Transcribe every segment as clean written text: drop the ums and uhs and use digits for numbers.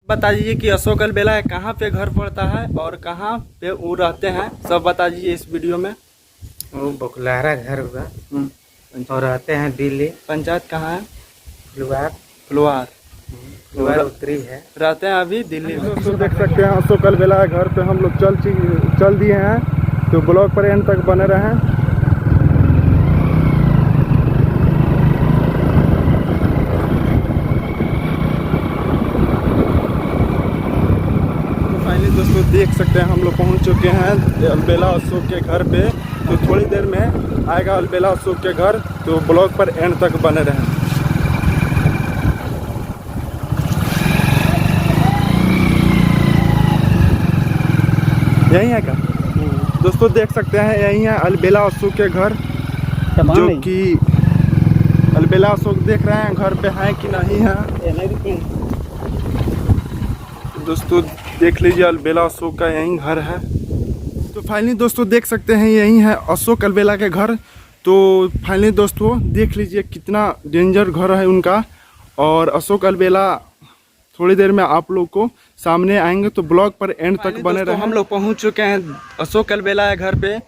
बता दीजिए कि अशोक अलबेला कहाँ पे घर पड़ता है और कहाँ पे वो रहते हैं, सब बता दीजिए इस वीडियो में। वो बकुलारा घर हुआ और रहते हैं दिल्ली। पंचायत कहाँ है? फुलवार। फुलवार उत्तरी है, रहते हैं अभी दिल्ली में। दोस्तों देख सकते हैं अशोक अलबेला घर पे हम लोग चल दिए हैं, तो ब्लॉग पर एंड तक बने रहें। दोस्तों देख सकते हैं हम लोग पहुंच चुके हैं अलबेला अशोक के घर पे। तो थोड़ी देर में आएगा अलबेला अशोक के घर, तो ब्लॉग पर एंड तक बने रहें। यही है क्या? दोस्तों देख सकते हैं यही है अलबेला अशोक के घर, जो कि अलबेला अशोक देख रहे हैं घर पे है कि नहीं है। दोस्तों देख लीजिए अलबेला अशोक का यही घर है। तो फाइनली दोस्तों देख सकते हैं यही है अशोक अलबेला के घर। तो फाइनली दोस्तों देख लीजिए कितना डेंजर घर है उनका। और अशोक अलबेला थोड़ी देर में आप लोग को सामने आएंगे, तो ब्लॉग पर एंड तक बने रहे। हम लोग पहुंच चुके हैं अशोक अलबेला के घर पे।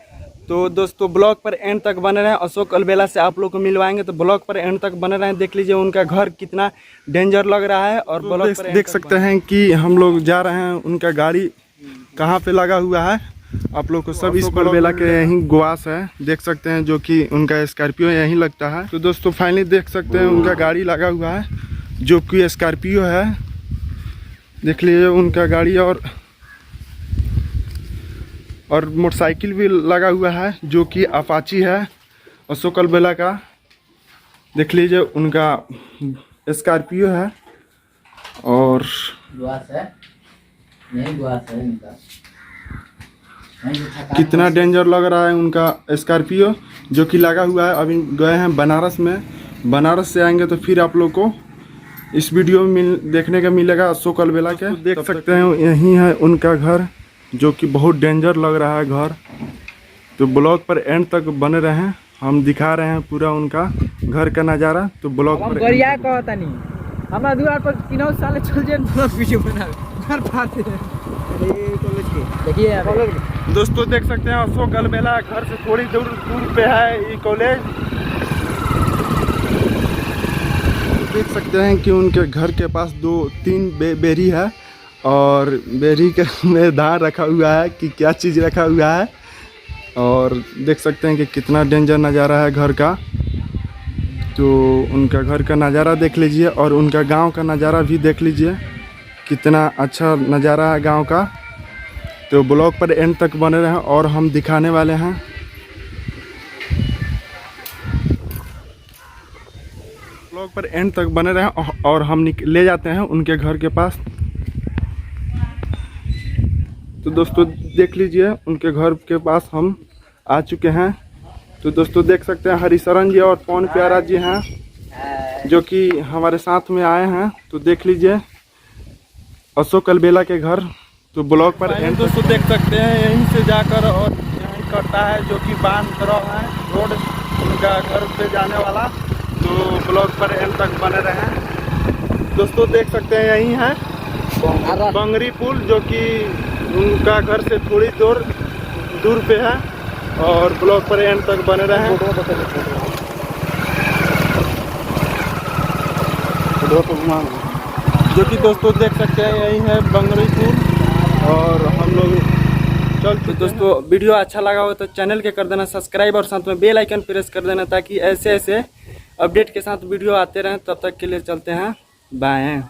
तो दोस्तों ब्लॉग पर एंड तक बने रहें, अशोक अलबेला से आप लोग को मिलवाएंगे, तो ब्लॉग पर एंड तक बने रहें। देख लीजिए उनका घर कितना डेंजर लग रहा है। और तो ब्लॉग पर देख सकते हैं कि हम लोग जा रहे हैं, उनका गाड़ी कहाँ पे लगा हुआ है आप लोग को सब इस अलबेला के यहीं गुआस है, देख सकते हैं, जो कि उनका स्कॉर्पियो यहीं लगता है। तो दोस्तों फाइनली देख सकते हैं उनका गाड़ी लगा हुआ है, जो कि स्कॉर्पियो है। देख लीजिए उनका गाड़ी और मोटरसाइकिल भी लगा हुआ है, जो कि अपाची है अशोक अलबेला का। देख लीजिए उनका स्कॉर्पियो है और कितना डेंजर लग रहा है उनका स्कॉर्पियो, जो कि लगा हुआ है। अभी गए हैं बनारस में, बनारस से आएंगे तो फिर आप लोग को इस वीडियो में देखने का मिलेगा अशोक अलबेला के। देख सकते हैं यही है उनका घर, जो कि बहुत डेंजर लग रहा है घर। तो ब्लॉग पर एंड तक बने रहें, हम दिखा रहे हैं पूरा उनका घर का नज़ारा। तो ब्लॉग पर गरिया कहता नहीं हमरा दुआर पर तीनों साल चल जाए वीडियो बना घर पाते हैं। देखिए दोस्तों देख सकते हैं अशोक अलबेला घर से थोड़ी दूर पे है ये कॉलेज। देख सकते हैं कि उनके घर के पास 2-3 बेरी है, और बेरी के में धान रखा हुआ है कि क्या चीज़ रखा हुआ है। और देख सकते हैं कि कितना डेंजर नज़ारा है घर का। तो उनका घर का नज़ारा देख लीजिए और उनका गांव का नज़ारा भी देख लीजिए, कितना अच्छा नज़ारा है गांव का। तो ब्लॉग पर एंड तक बने रहें और हम दिखाने वाले हैं। ब्लॉग पर एंड तक बने रहें और हम ले जाते हैं उनके घर के पास। तो दोस्तों देख लीजिए उनके घर के पास हम आ चुके हैं। तो दोस्तों देख सकते हैं हरिशरण जी और पवन प्यारा जी हैं, जो कि हमारे साथ में आए हैं। तो देख लीजिए अशोक अलबेला के घर। तो ब्लॉग पर एंड दोस्तों देख सकते हैं यहीं से जाकर और यहीं करता है, जो कि बांध तरह है रोड उनका घर पे जाने वाला। तो ब्लॉग पर एंड तक बने रहें। दोस्तों देख सकते हैं यहीं है बंगरी पुल, जो कि उनका घर से थोड़ी दूर पे है। और ब्लॉग पर एंड तक बने रहें। जो कि दोस्तों देख सकते हैं यही है बंगरी पुल। और हम लोग तो दोस्तों वीडियो अच्छा लगा हो तो चैनल के कर देना सब्सक्राइब और साथ में बेल आइकन प्रेस कर देना, ताकि ऐसे अपडेट के साथ वीडियो आते रहें। तब तक के लिए चलते हैं, बाय।